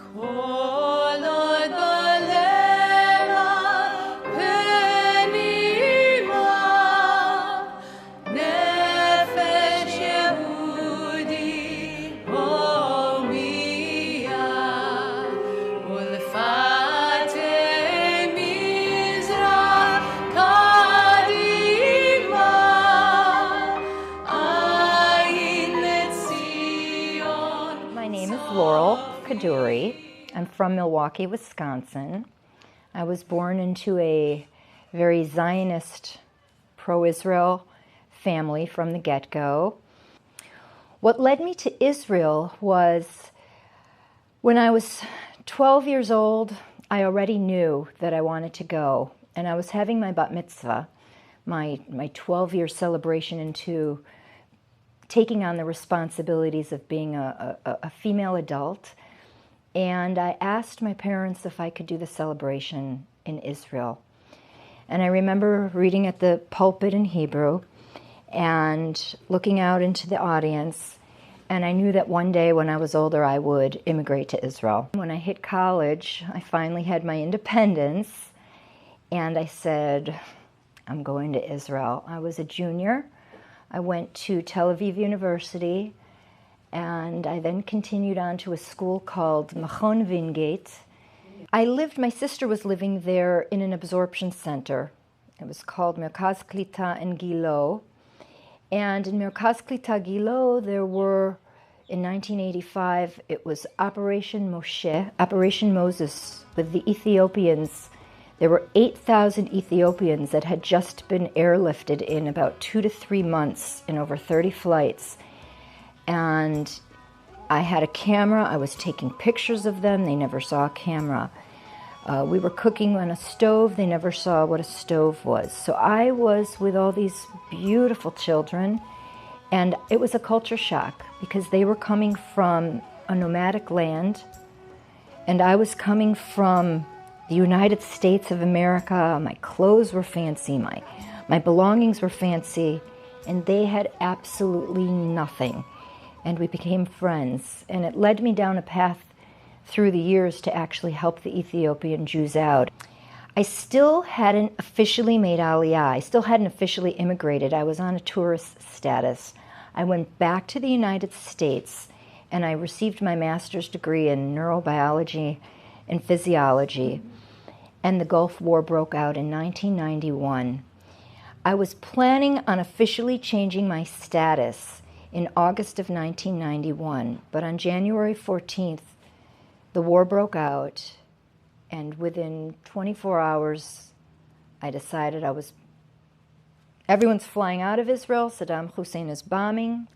My name is Laurel Kadouri. I'm from Milwaukee, Wisconsin. I was born into a very Zionist, pro-Israel family from the get-go. What led me to Israel was when I was 12 years old, I already knew that I wanted to go. And I was having my bat mitzvah, my 12-year celebration into taking on the responsibilities of being a female adult. And I asked my parents if I could do the celebration in Israel. And I remember reading at the pulpit in Hebrew and looking out into the audience. And I knew that one day when I was older, I would immigrate to Israel. When I hit college, I finally had my independence. And I said, I'm going to Israel. I was a junior. I went to Tel Aviv University, and I then continued on to a school called Machon Wingate. My sister was living there in an absorption center. It was called Merkaz Klita in Gilo. And in Merkaz Klita Gilo, there were, in 1985, it was Operation Moshe, Operation Moses, with the Ethiopians. There were 8,000 Ethiopians that had just been airlifted in about 2 to 3 months in over 30 flights. And I had a camera. I was taking pictures of them. They never saw a camera. We were cooking on a stove. They never saw what a stove was. So I was with all these beautiful children, and it was a culture shock because they were coming from a nomadic land, and I was coming from the United States of America. My clothes were fancy, my belongings were fancy, and they had absolutely nothing. And we became friends, and it led me down a path through the years to actually help the Ethiopian Jews out. I still hadn't officially made Aliyah. I still hadn't officially immigrated. I was on a tourist status. I went back to the United States, and I received my master's degree in neurobiology and physiology. And the Gulf War broke out in 1991. I was planning on officially changing my status in August of 1991, but on January 14th, the war broke out, and within 24 hours, I decided everyone's flying out of Israel, Saddam Hussein is bombing,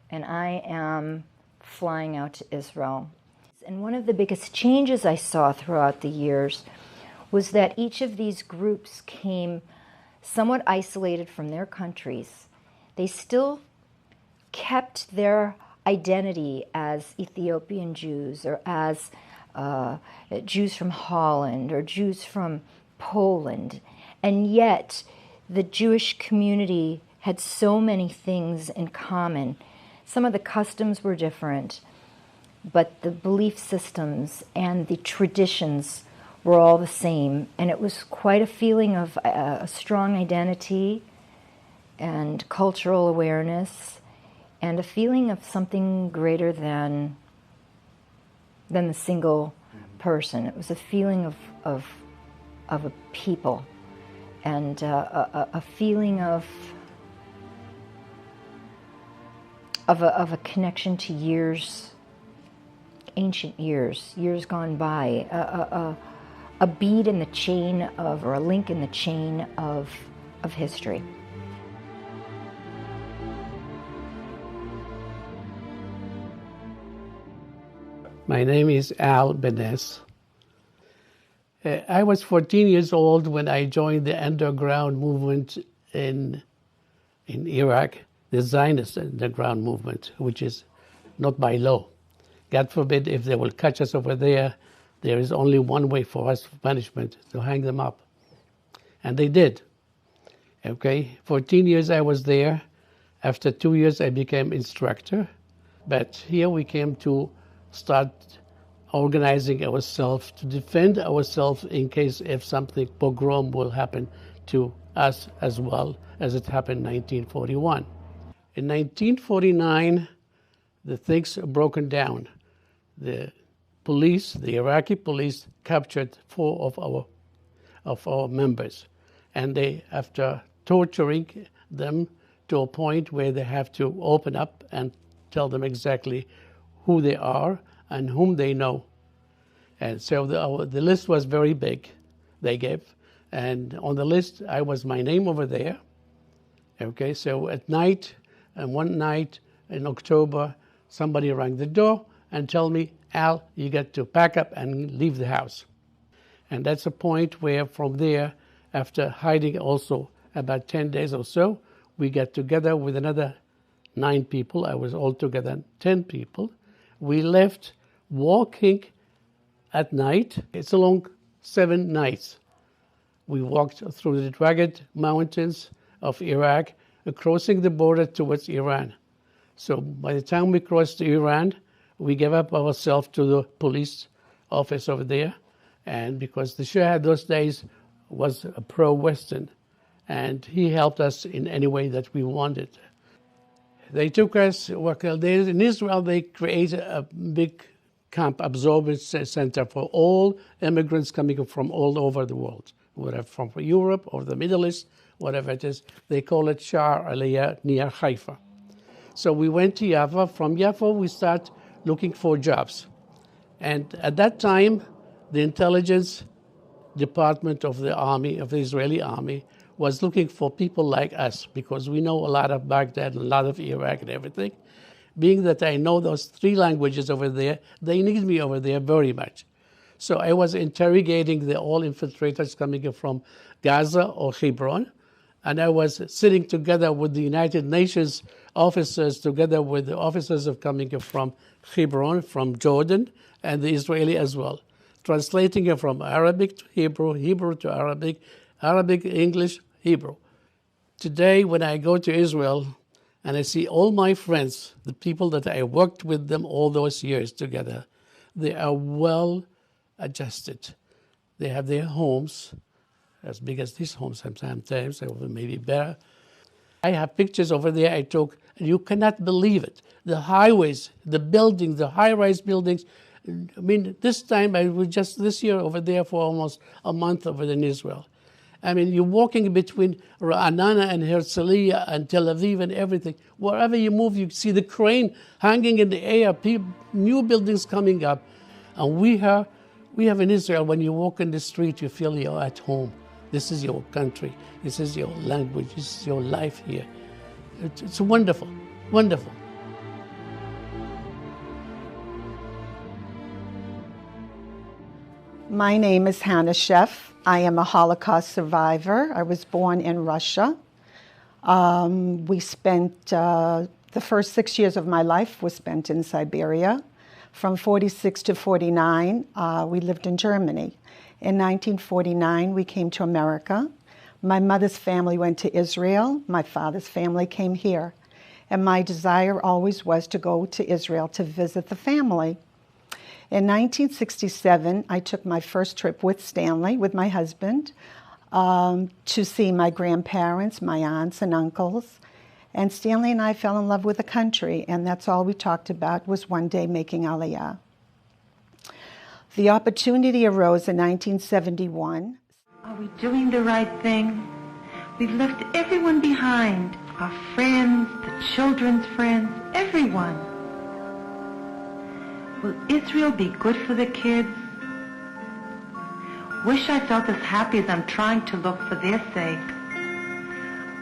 and I am flying out to Israel. And one of the biggest changes I saw throughout the years was that each of these groups came somewhat isolated from their countries. They still kept their identity as Ethiopian Jews or as Jews from Holland or Jews from Poland. And yet the Jewish community had so many things in common. Some of the customs were different, but the belief systems and the traditions were all the same, and it was quite a feeling of a strong identity and cultural awareness and a feeling of something greater than the single person. It was a feeling of a people and a feeling of a connection to years, ancient years gone by, a bead in the chain of, or a link in the chain of history. My name is Al Ben-Ness. I was 14 years old when I joined the underground movement in Iraq, the Zionist underground movement, which is not by law. God forbid if they will catch us over there, there is only one way for us punishment, to hang them up. And they did. Okay, 14 years I was there. After 2 years I became instructor. But here we came to start organizing ourselves to defend ourselves in case if something pogrom will happen to us as well as it happened in 1941. In 1949, the things are broken down. The police, the Iraqi police, captured 4 of our members, and they, after torturing them to a point where they have to open up and tell them exactly who they are and whom they know. And so the list was very big, they gave. And on the list, I was my name over there. Okay, so at night, and one night in October, somebody rang the door and told me, Al, you got to pack up and leave the house. And that's a point where from there, after hiding also about 10 days or so, we got together with another 9 people. I was altogether 10 people. We left walking at night. It's along 7 nights. We walked through the rugged mountains of Iraq, crossing the border towards Iran. So by the time we crossed Iran, we gave up ourselves to the police office over there. And because the Shah those days was a pro-Western, and he helped us in any way that we wanted. They took us, in Israel, they created a big camp absorbance center for all immigrants coming from all over the world, whether from Europe or the Middle East, whatever it is. They call it Shar Aliyah near Haifa. So we went to Jaffa. From Jaffa, we start looking for jobs. And at that time, the intelligence department of the army, of the Israeli army, was looking for people like us because we know a lot of Baghdad and a lot of Iraq and everything. Being that I know those 3 languages over there, they need me over there very much. So I was interrogating the all infiltrators coming from Gaza or Hebron, and I was sitting together with the United Nations officers, together with the officers of coming from Hebron, from Jordan, and the Israeli as well, translating it from Arabic to Hebrew, Hebrew to Arabic, Arabic, English, Hebrew. Today, when I go to Israel and I see all my friends, the people that I worked with them all those years together, they are well adjusted. They have their homes, as big as these homes sometimes, or maybe better. I have pictures over there I took, and you cannot believe it. The highways, the buildings, the high-rise buildings. I mean, this time, I was just this year over there for almost a month over in Israel. I mean, you're walking between Ra'anana and Herzliya and Tel Aviv and everything. Wherever you move, you see the crane hanging in the air, new buildings coming up. And we have in Israel, when you walk in the street, you feel you're at home. This is your country. This is your language. This is your life here. It's wonderful, wonderful. My name is Hannah Scheff. I am a Holocaust survivor. I was born in Russia. We spent, the first 6 years of my life was spent in Siberia. From 46 to 49, we lived in Germany. In 1949, we came to America. My mother's family went to Israel. My father's family came here. And my desire always was to go to Israel to visit the family. In 1967, I took my first trip with Stanley, with my husband, to see my grandparents, my aunts and uncles. And Stanley and I fell in love with the country, and that's all we talked about was one day making Aliyah. The opportunity arose in 1971. Are we doing the right thing? We've left everyone behind, our friends, the children's friends, everyone. Will Israel be good for the kids? Wish I felt as happy as I'm trying to look for their sake.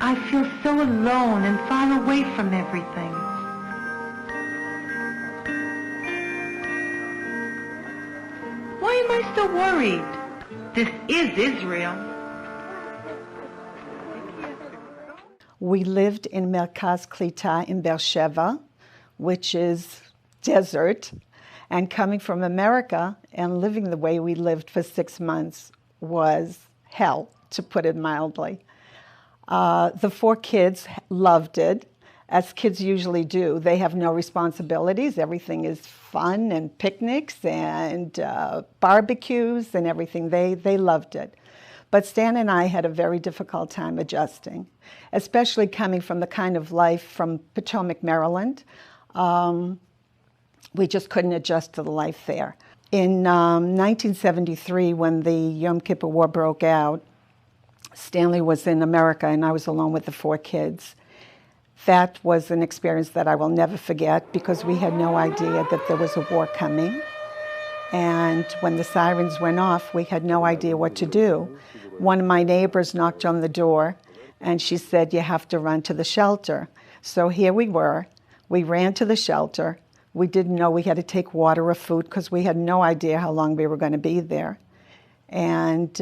I feel so alone and far away from everything. Why am I so worried? This is Israel. We lived in Merkaz Klita in Beersheba, which is desert. And coming from America and living the way we lived for 6 months was hell, to put it mildly. The 4 kids loved it. as kids usually do. They have no responsibilities. Everything is fun and picnics and barbecues and everything. They loved it. But Stan and I had a very difficult time adjusting, especially coming from the kind of life from Potomac, Maryland. We just couldn't adjust to the life there. In 1973, when the Yom Kippur War broke out, Stanley was in America and I was alone with the 4 kids. That was an experience that I will never forget because we had no idea that there was a war coming. And when the sirens went off, we had no idea what to do. One of my neighbors knocked on the door and she said, "You have to run to the shelter." So here we were. We ran to the shelter. We didn't know we had to take water or food because we had no idea how long we were going to be there. And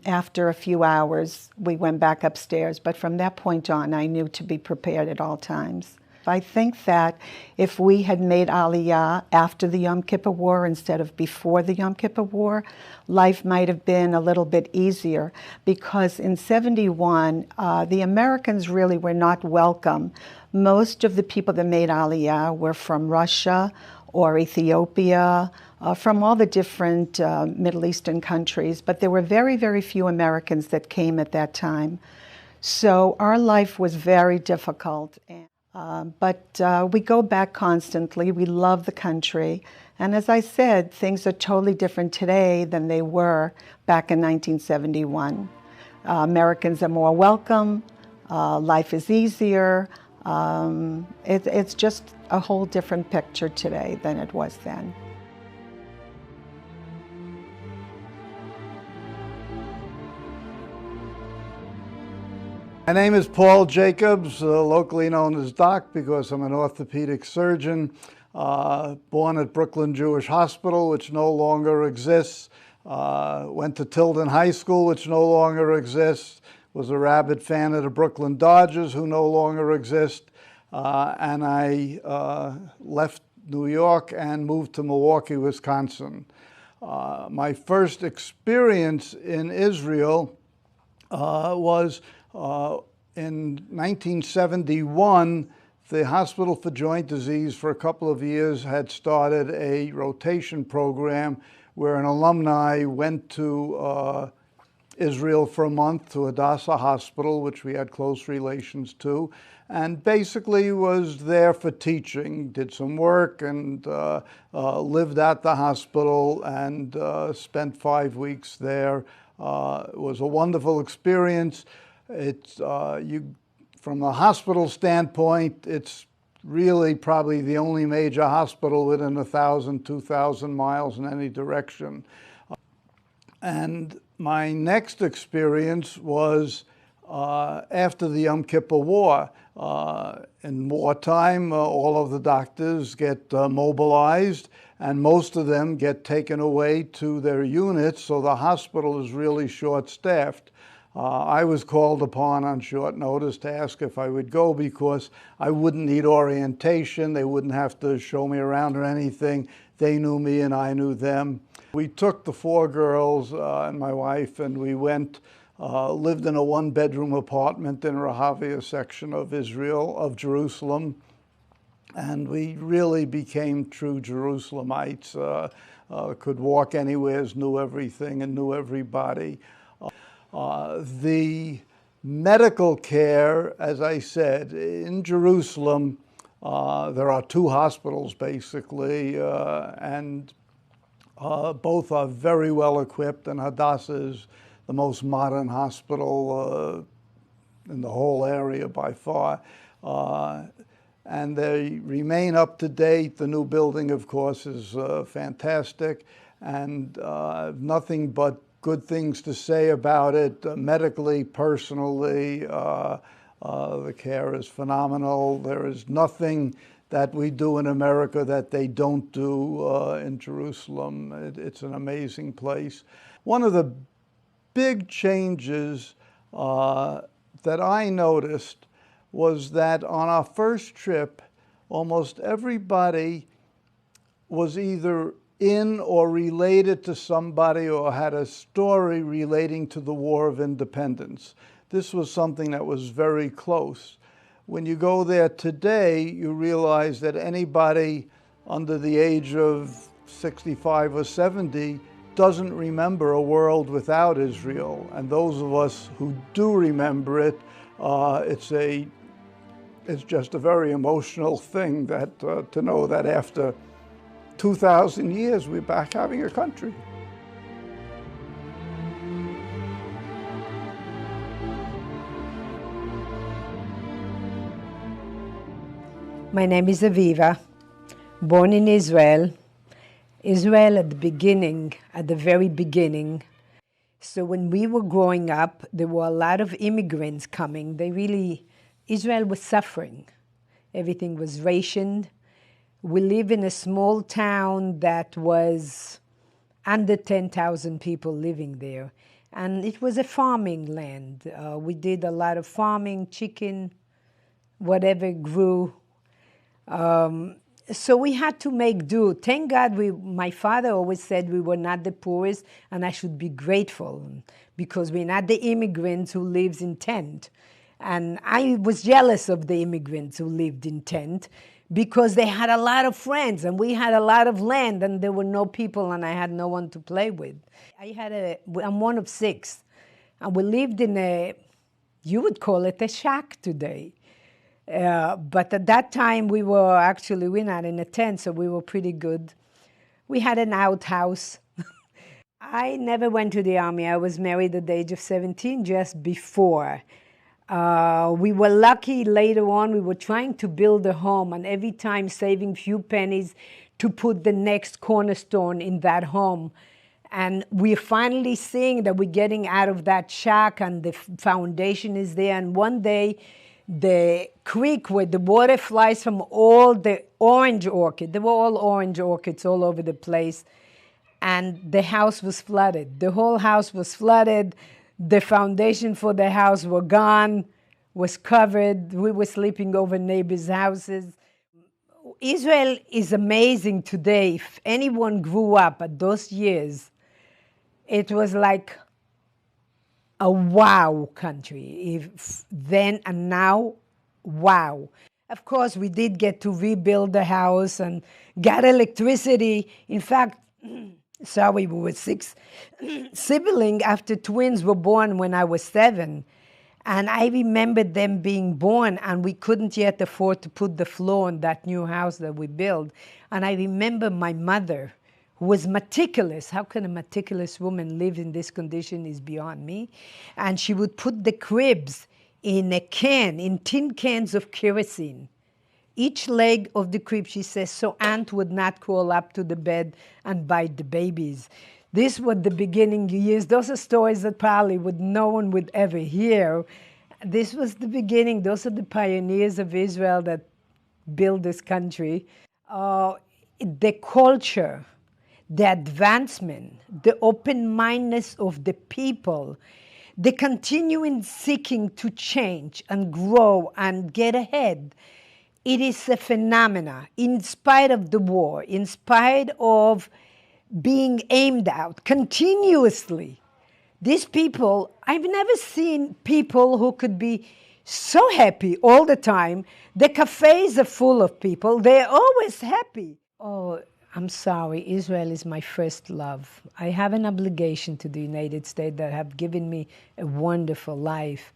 after a few hours, we went back upstairs. But from that point on, I knew to be prepared at all times. I think that if we had made Aliyah after the Yom Kippur War instead of before the Yom Kippur War, life might have been a little bit easier because in 71, the Americans really were not welcome. Most of the people that made Aliyah were from Russia or Ethiopia, from all the different Middle Eastern countries, but there were very, very few Americans that came at that time. So our life was very difficult. But we go back constantly. We love the country. And as I said, things are totally different today than they were back in 1971. Americans are more welcome. Life is easier. It's just a whole different picture today than it was then. My name is Paul Jacobs, locally known as Doc because I'm an orthopedic surgeon, born at Brooklyn Jewish Hospital, which no longer exists, went to Tilden High School, which no longer exists, was a rabid fan of the Brooklyn Dodgers, who no longer exist, and I left New York and moved to Milwaukee, Wisconsin. My first experience in Israel was in 1971, the Hospital for Joint Disease for a couple of years had started a rotation program where an alumni went to Israel for a month to Hadassah Hospital, which we had close relations to, and basically was there for teaching, did some work and lived at the hospital and spent 5 weeks there. It was a wonderful experience. It's from a hospital standpoint, it's really probably the only major hospital within 1,000, 2,000 miles in any direction. And my next experience was after the Yom Kippur War. In wartime, all of the doctors get mobilized, and most of them get taken away to their units, so the hospital is really short-staffed. I was called upon on short notice to ask if I would go because I wouldn't need orientation. They wouldn't have to show me around or anything. They knew me and I knew them. We took the 4 girls and my wife and we went, lived in a 1-bedroom apartment in Rahavia section of Israel, of Jerusalem. And we really became true Jerusalemites, could walk anywhere, knew everything and knew everybody. The medical care, as I said, in Jerusalem, there are 2 hospitals basically, and both are very well equipped, and Hadassah is the most modern hospital in the whole area by far. And they remain up to date. The new building, of course, is fantastic, and nothing but good things to say about it. Medically, personally, the care is phenomenal. There is nothing that we do in America that they don't do in Jerusalem. It's an amazing place. One of the big changes that I noticed was that on our first trip, almost everybody was either in or related to somebody or had a story relating to the War of Independence. This was something that was very close. When you go there today, you realize that anybody under the age of 65 or 70 doesn't remember a world without Israel. And those of us who do remember it, it's just a very emotional thing that to know that after 2,000 years, we're back having a country. My name is Haviva, born in Israel. Israel at the very beginning. So when we were growing up, there were a lot of immigrants coming. Israel was suffering. Everything was rationed. We live in a small town that was under 10,000 people living there. And it was a farming land. We did a lot of farming, chicken, whatever grew. So we had to make do. Thank God, my father always said we were not the poorest, and I should be grateful because we're not the immigrants who lives in tent. And I was jealous of the immigrants who lived in tent because they had a lot of friends and we had a lot of land and there were no people and I had no one to play with. I'm one of 6, and we lived in you would call it a shack today. But at that time, we're not in a tent, so we were pretty good. We had an outhouse. I never went to the army. I was married at the age of 17, just before. We were lucky later on. We were trying to build a home, and every time saving few pennies to put the next cornerstone in that home. And we're finally seeing that we're getting out of that shack, and the foundation is there. And one day, the creek where the water flies from all the orange orchid. There were all orange orchids all over the place. And the house was flooded. The whole house was flooded. The foundation for the house were gone, was covered. We were sleeping over neighbors' houses. Israel is amazing today. If anyone grew up at those years, it was like a wow country. Then and now, wow. Of course, we did get to rebuild the house and got electricity. In fact, we were 6 siblings after twins were born when I was 7. And I remember them being born and we couldn't yet afford to put the floor in that new house that we built. And I remember my mother, who was meticulous. How can a meticulous woman live in this condition is beyond me. And she would put the cribs in tin cans of kerosene. Each leg of the crib, she says, so ant would not crawl up to the bed and bite the babies. This was the beginning years. Those are stories that probably no one would ever hear. This was the beginning. Those are the pioneers of Israel that built this country. The culture, the advancement, the open-mindedness of the people, the continuing seeking to change and grow and get ahead. It is a phenomena, in spite of the war, in spite of being aimed out continuously. These people, I've never seen people who could be so happy all the time. The cafes are full of people. They're always happy. Oh, I'm sorry, Israel is my first love. I have an obligation to the United States that have given me a wonderful life.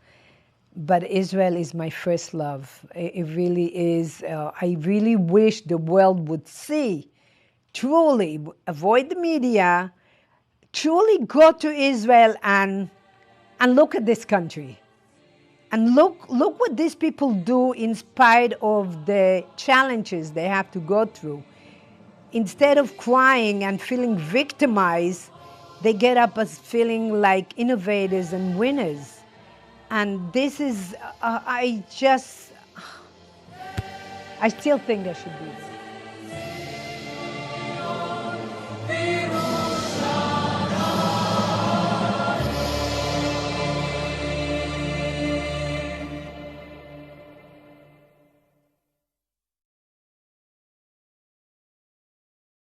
But Israel is my first love. It really is. I really wish the world would see, truly, avoid the media, truly go to Israel and look at this country. And look what these people do in spite of the challenges they have to go through. Instead of crying and feeling victimized, they get up as feeling like innovators and winners. And this is, I still think there should be this.